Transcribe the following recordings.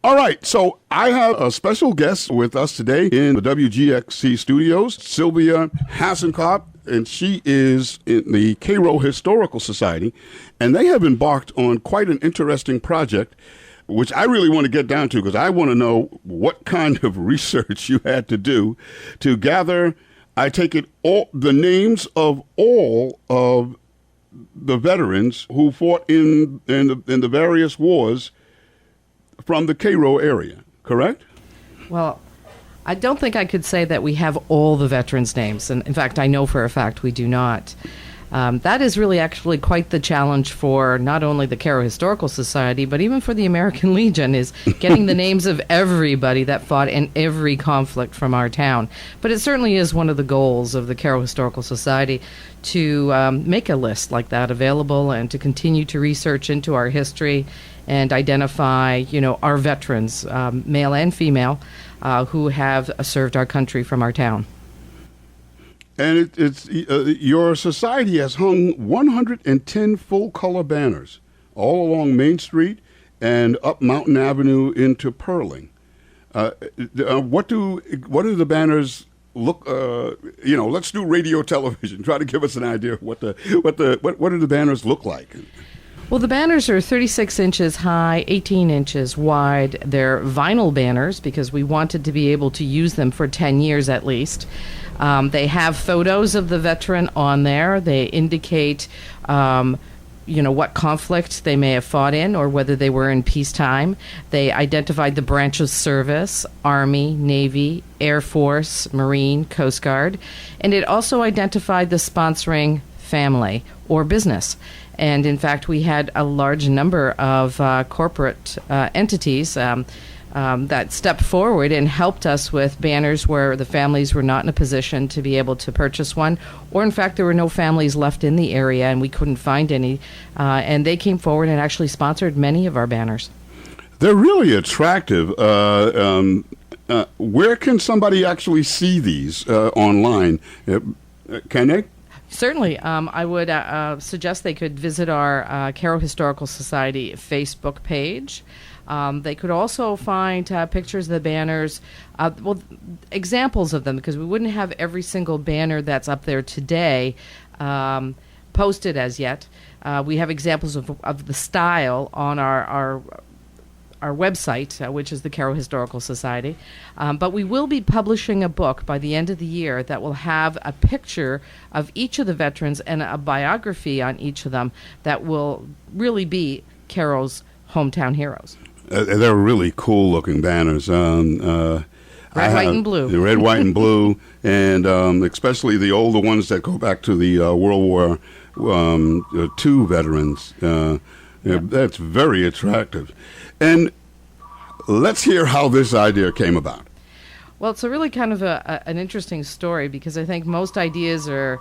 All right, so I have a special guest with us today in the WGXC studios, Sylvia Hasenkopf, and she is in the Cairo Historical Society, and they have embarked on quite an interesting project, which I really want to get down to because I want to know what kind of research you had to do to gather, I take it, all the names of all of the veterans who fought in the various wars from the Cairo area, correct? Well, I don't think I could say that we have all the veterans' names. And in fact, I know for a fact we do not. That is really actually quite the challenge for not only the Cairo Historical Society, but even for the American Legion, is getting the names of everybody that fought in every conflict from our town. But it certainly is one of the goals of the Cairo Historical Society to make a list like that available and to continue to research into our history and identify, our veterans, male and female, who have served our country from our town. And your society has hung 110 full-color banners all along Main Street and up Mountain Avenue into Pearling. What do the banners look? Let's do radio television. Try to give us an idea of what do the banners look like? Well, the banners are 36 inches high, 18 inches wide. They're vinyl banners because we wanted to be able to use them for 10 years at least. They have photos of the veteran on there. They indicate, what conflict they may have fought in or whether they were in peacetime. They identified the branch of service, Army, Navy, Air Force, Marine, Coast Guard. And it also identified the sponsoring family or business. And in fact, we had a large number of corporate entities that stepped forward and helped us with banners where the families were not in a position to be able to purchase one, or in fact, there were no families left in the area and we couldn't find any. And they came forward and actually sponsored many of our banners. They're really attractive. Where can somebody actually see these online? Can they? Certainly. I would suggest they could visit our Cairo Historical Society Facebook page. They could also find pictures of the banners, examples of them, because we wouldn't have every single banner that's up there today posted as yet. We have examples of the style on our website, which is the Cairo Historical Society. But we will be publishing a book by the end of the year that will have a picture of each of the veterans and a biography on each of them that will really be Cairo's hometown heroes. They're really cool-looking banners. Red, white, and blue. The red, white, and blue, and especially the older ones that go back to the World War II veterans. Yep. That's very attractive. And let's hear how this idea came about. Well, it's a really kind of an interesting story because I think most ideas are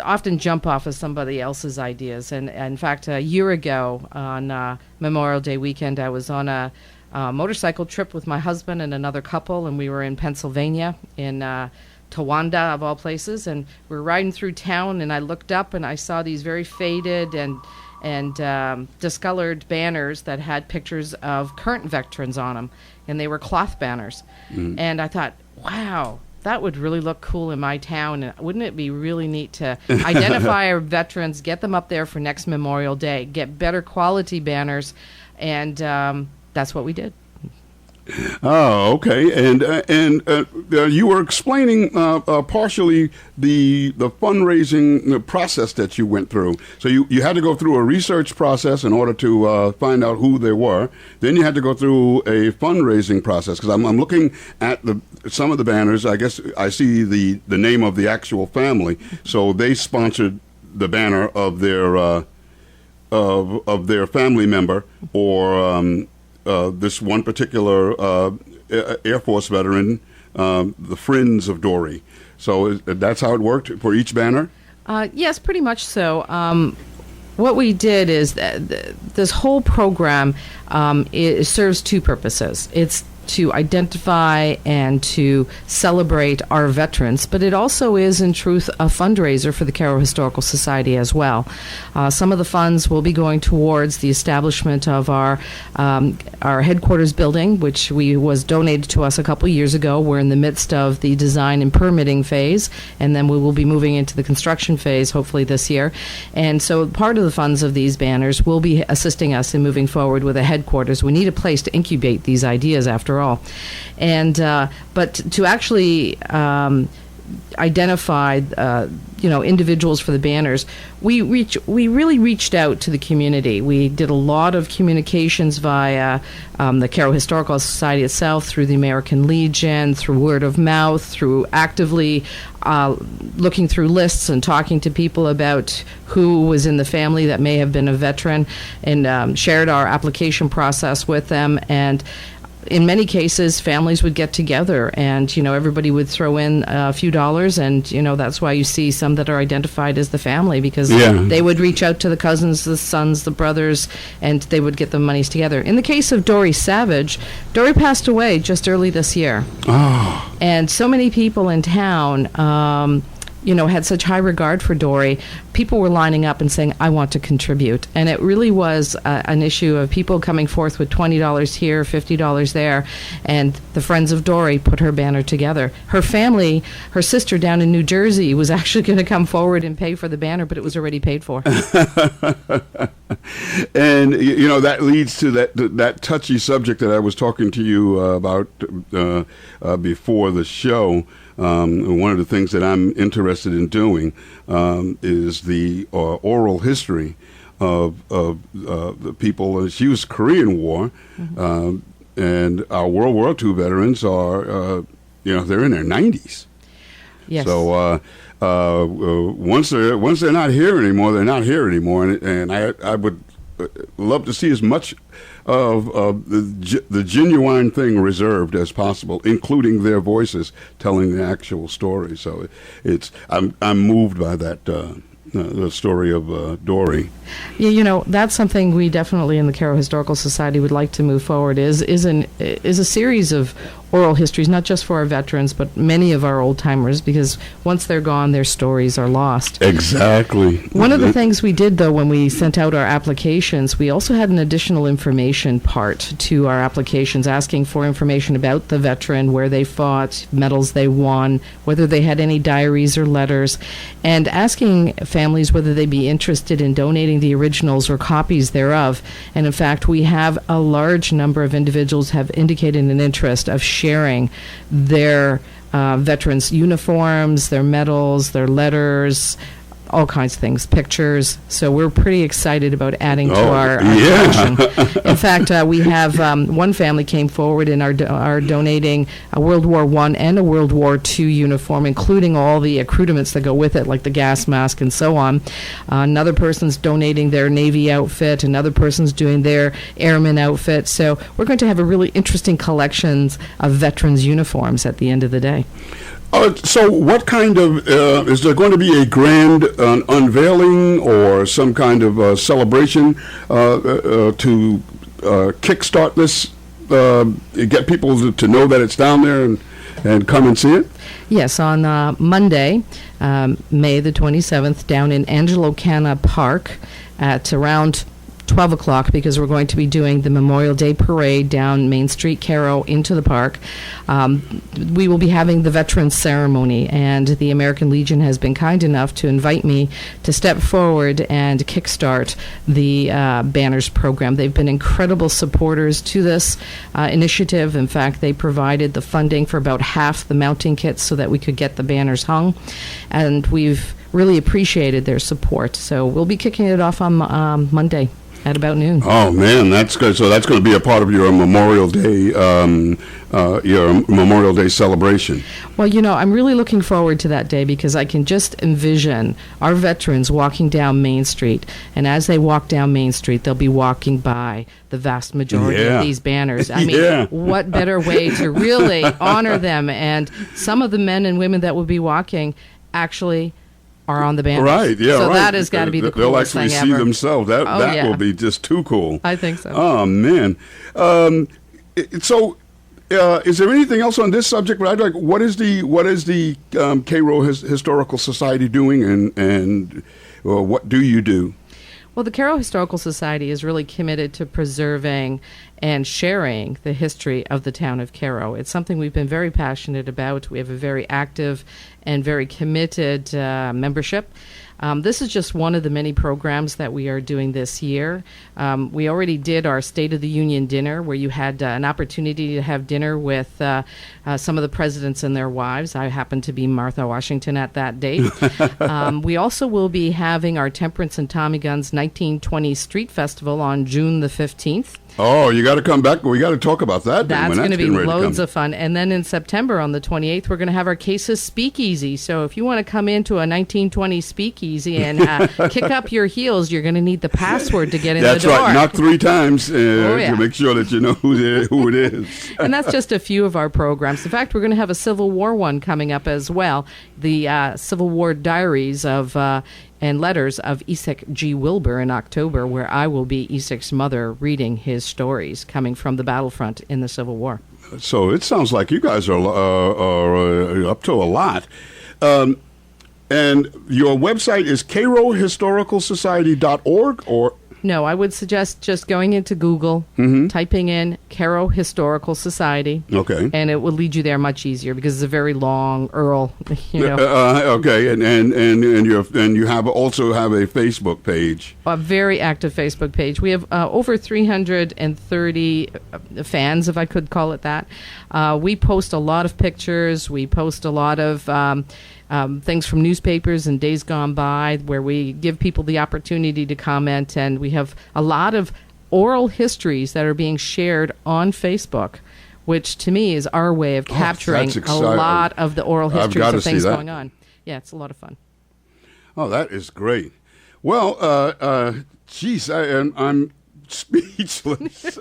often jump off of somebody else's ideas. And in fact, a year ago on Memorial Day weekend, I was on a motorcycle trip with my husband and another couple, and we were in Pennsylvania in Towanda, of all places, and we were riding through town, and I looked up and I saw these very faded and discolored banners that had pictures of current veterans on them, and they were cloth banners. And I thought, wow, that would really look cool in my town. And wouldn't it be really neat to identify our veterans, get them up there for next Memorial Day, get better quality banners, and that's what we did. Oh, okay. And you were explaining partially the fundraising process that you went through. So you had to go through a research process in order to find out who they were. Then you had to go through a fundraising process, because I'm looking at some of the banners. I guess I see the name of the actual family. So they sponsored the banner of their family member, or this one particular Air Force veteran, the Friends of Dory. So that's how it worked for each banner? Yes, pretty much so. What we did is this whole program serves two purposes. It's to identify and to celebrate our veterans, but it also is, in truth, a fundraiser for the Cairo Historical Society as well. Some of the funds will be going towards the establishment of our headquarters building, which was donated to us a couple years ago. We're in the midst of the design and permitting phase, and then we will be moving into the construction phase hopefully this year. And so part of the funds of these banners will be assisting us in moving forward with a headquarters. We need a place to incubate these ideas, after all. And but to actually identify individuals for the banners, we really reached out to the community. We did a lot of communications via the Cairo Historical Society itself, through the American Legion, through word of mouth, through actively looking through lists and talking to people about who was in the family that may have been a veteran, and shared our application process with them. And in many cases, families would get together, and everybody would throw in a few dollars, and that's why you see some that are identified as the family, because they would reach out to the cousins, the sons, the brothers, and they would get the monies together. In the case of Dory Savage, Dory passed away just early this year, and so many people in town had such high regard for Dory. People were lining up and saying, I want to contribute. And it really was an issue of people coming forth with $20 here, $50 there. And the Friends of Dory put her banner together. Her family, her sister down in New Jersey, was actually going to come forward and pay for the banner, but it was already paid for. And, that leads to that touchy subject that I was talking to you about before the show. One of the things that I'm interested in doing is the oral history of the people. She was Korean War, and our World War II veterans are, they're in their 90s. Yes. So once they're not here anymore, they're not here anymore, and I would love to see as much of the genuine thing reserved as possible, including their voices telling the actual story. So I'm moved by that the story of Dory. Yeah, that's something we definitely in the Cairo Historical Society would like to move forward. Is a series of oral histories, not just for our veterans, but many of our old timers, because once they're gone, their stories are lost. Exactly. One of the things we did, though, when we sent out our applications, we also had an additional information part to our applications, asking for information about the veteran, where they fought, medals they won, whether they had any diaries or letters, and asking families whether they'd be interested in donating the originals or copies thereof. And in fact, we have a large number of individuals have indicated an interest of sharing their veterans' uniforms, their medals, their letters, all kinds of things, pictures. So we're pretty excited about adding to our collection. In fact, we have one family came forward and are donating a World War I and a World War II uniform, including all the accoutrements that go with it, like the gas mask and so on. Another person's donating their Navy outfit. Another person's doing their airman outfit. So we're going to have a really interesting collection of veterans' uniforms at the end of the day. So what kind of, is there going to be a grand unveiling or some kind of celebration to kickstart this, get people to know that it's down there and come and see it? Yes, on Monday, May the 27th, down in Angelo Cana Park at around 12 o'clock, because we're going to be doing the Memorial Day Parade down Main Street, Cairo, into the park. We will be having the Veterans Ceremony, and the American Legion has been kind enough to invite me to step forward and kickstart the banners program. They've been incredible supporters to this initiative. In fact, they provided the funding for about half the mounting kits so that we could get the banners hung, and we've really appreciated their support. So we'll be kicking it off on Monday at about noon. Oh man, that's good. So that's going to be a part of your Memorial Day celebration. Well, I'm really looking forward to that day, because I can just envision our veterans walking down Main Street, and as they walk down Main Street, they'll be walking by the vast majority of these banners. I mean, what better way to really honor them? And some of the men and women that will be walking actually are on the banners. Right, yeah, so right. that has got to be the coolest thing ever. They'll actually see themselves. That will be just too cool. I think so. Oh, man. So Is there anything else on this subject? But I'd like, what is the Cairo Historical Society doing, and what do you do? Well, the Cairo Historical Society is really committed to preserving and sharing the history of the town of Cairo. It's something we've been very passionate about. We have a very active and very committed membership. This is just one of the many programs that we are doing this year. We already did our State of the Union dinner, where you had an opportunity to have dinner with some of the presidents and their wives. I happened to be Martha Washington at that date. We also will be having our Temperance and Tommy Guns 1920 Street Festival on June the 15th. Oh, you got to come back. We got to talk about that. That's going to be loads of fun. And then in September on the 28th, we're going to have our Cases Speakeasy. So if you want to come into a 1920 speakeasy and kick up your heels, you're going to need the password to get in the door. That's right. Knock 3 times to make sure that you know who it is. And that's just a few of our programs. In fact, we're going to have a Civil War one coming up as well. The Civil War Diaries of and letters of Esek G. Wilbur in October, where I will be Esek's mother reading his stories coming from the battlefront in the Civil War. So it sounds like you guys are up to a lot. And your website is cairohistoricalsociety.org, or? No, I would suggest just going into Google, typing in Cairo Historical Society, and it will lead you there much easier because it's a very long URL. Okay, and you also have a Facebook page. A very active Facebook page. We have over 330 fans, if I could call it that. We post a lot of pictures. We post a lot of things from newspapers and days gone by, where we give people the opportunity to comment, and we have a lot of oral histories that are being shared on Facebook, which to me is our way of capturing a lot of the oral histories of things going on. Yeah, it's a lot of fun. Oh, that is great. Well, geez, I'm speechless.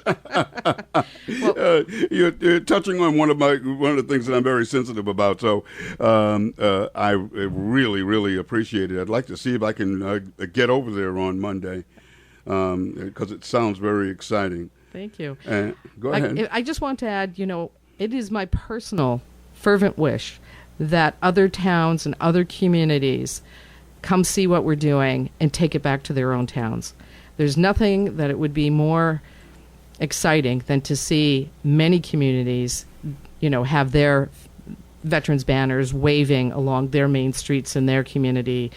You're touching on one of the things that I'm very sensitive about. So I really, really appreciate it. I'd like to see if I can get over there on Monday, because it sounds very exciting. Thank you. Go ahead. I just want to add, it is my personal fervent wish that other towns and other communities come see what we're doing and take it back to their own towns. There's nothing that it would be more exciting than to see many communities, have their veterans banners waving along their main streets and their community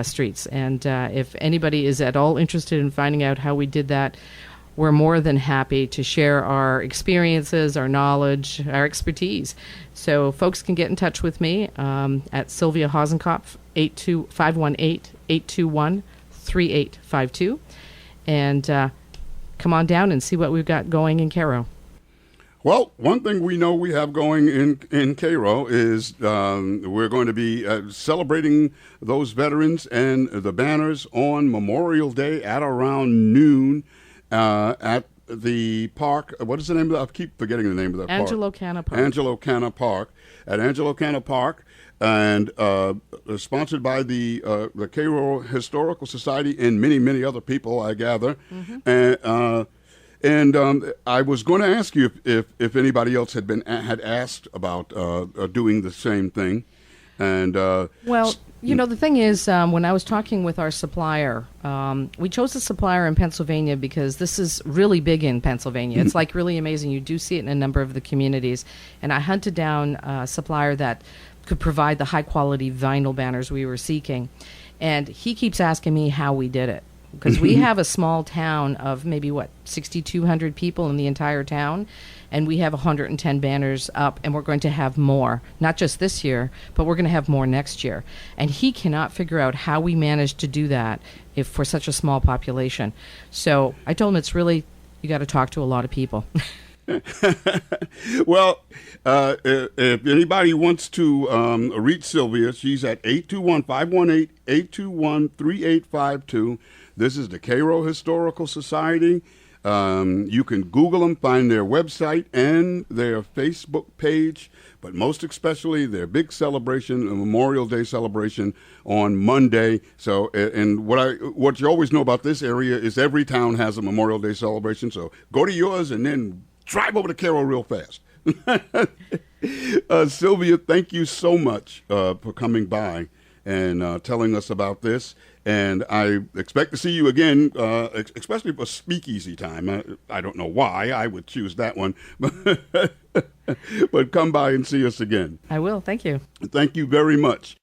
streets. And if anybody is at all interested in finding out how we did that, we're more than happy to share our experiences, our knowledge, our expertise. So folks can get in touch with me at Sylvia Hasenkopf, 518-821-3852. And come on down and see what we've got going in Cairo. Well, one thing we know we have going in Cairo is we're going to be celebrating those veterans and the banners on Memorial Day at around noon at the park. What is the name of that? I keep forgetting the name of that park. Angelo Canna Park. Angelo Canna Park. At Angelo Canna Park. And sponsored by the Cairo Historical Society and many, many other people, I gather. And I was going to ask you if anybody else had asked about doing the same thing. And well, the thing is, when I was talking with our supplier, we chose a supplier in Pennsylvania because this is really big in Pennsylvania. It's like really amazing. You do see it in a number of the communities. And I hunted down a supplier that could provide the high-quality vinyl banners we were seeking. And he keeps asking me how we did it. Because we have a small town of maybe, 6,200 people in the entire town, and we have 110 banners up, and we're going to have more, not just this year, but we're going to have more next year. And he cannot figure out how we managed to do that for such a small population. So I told him it's really, you got to talk to a lot of people. Well, if anybody wants to reach Sylvia, she's at 821-518-821-3852. This is the Cairo Historical Society. You can Google them, find their website and their Facebook page, but most especially their big celebration, a Memorial Day celebration on Monday. So, and what you always know about this area is every town has a Memorial Day celebration. So go to yours and then drive over to Cairo real fast. Sylvia, thank you so much for coming by and telling us about this. And I expect to see you again, especially for speakeasy time. I don't know why I would choose that one, but come by and see us again. I will. Thank you. Thank you very much.